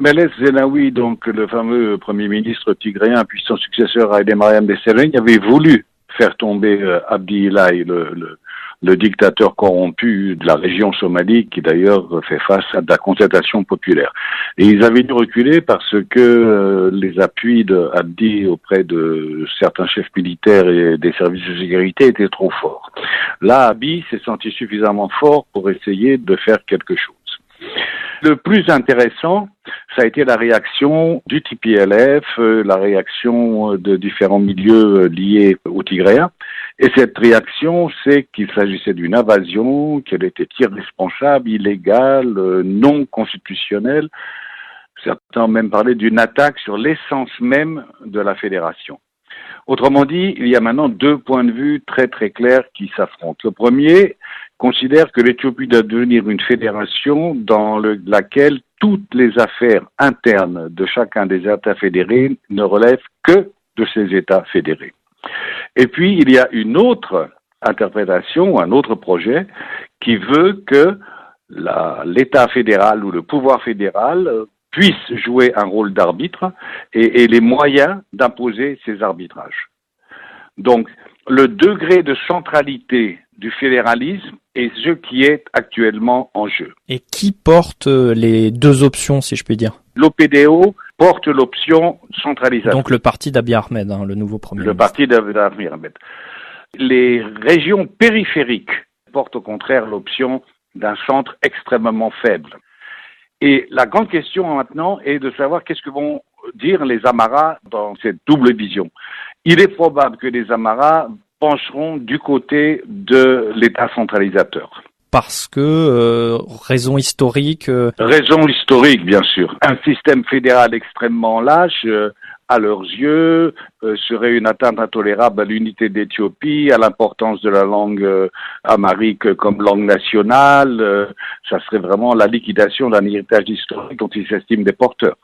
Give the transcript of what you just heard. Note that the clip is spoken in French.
Meles Zenawi, donc le fameux premier ministre tigréen, puis son successeur Haïlé Mariam Desalegn, avait voulu faire tomber Abdi Ilaï, le dictateur corrompu de la région somalie, qui d'ailleurs fait face à de la contestation populaire. Et ils avaient dû reculer parce que les appuis de Abdi auprès de certains chefs militaires et des services de sécurité étaient trop forts. Là, Abdi s'est senti suffisamment fort pour essayer de faire quelque chose. Le plus intéressant, ça a été la réaction du TPLF, la réaction de différents milieux liés au Tigréen. Et cette réaction, c'est qu'il s'agissait d'une invasion, qu'elle était irresponsable, illégale, non constitutionnelle. Certains ont même parlé d'une attaque sur l'essence même de la fédération. Autrement dit, il y a maintenant deux points de vue très très clairs qui s'affrontent. Le premier considère que l'Éthiopie doit devenir une fédération dans laquelle toutes les affaires internes de chacun des États fédérés ne relèvent que de ces États fédérés. Et puis, il y a une autre interprétation, un autre projet qui veut que l'État fédéral ou le pouvoir fédéral puisse jouer un rôle d'arbitre et les moyens d'imposer ces arbitrages. Donc, le degré de centralité du fédéralisme est ce qui est actuellement en jeu. Et qui porte les deux options, si je puis dire? L'OPDO porte l'option centralisation. Donc le parti d'Abiy Ahmed, le nouveau premier ministre. Le parti d'Abiy Ahmed. Les régions périphériques portent au contraire l'option d'un centre extrêmement faible. Et la grande question maintenant est de savoir qu'est-ce que vont dire les Amaras dans cette double vision. Il est probable que les Amaras pencheront du côté de l'État centralisateur. Parce que, raison historique... Raison historique, bien sûr. Un système fédéral extrêmement lâche, à leurs yeux, serait une atteinte intolérable à l'unité d'Éthiopie, à l'importance de la langue amharique comme langue nationale. Ça serait vraiment la liquidation d'un héritage historique dont ils s'estiment des porteurs.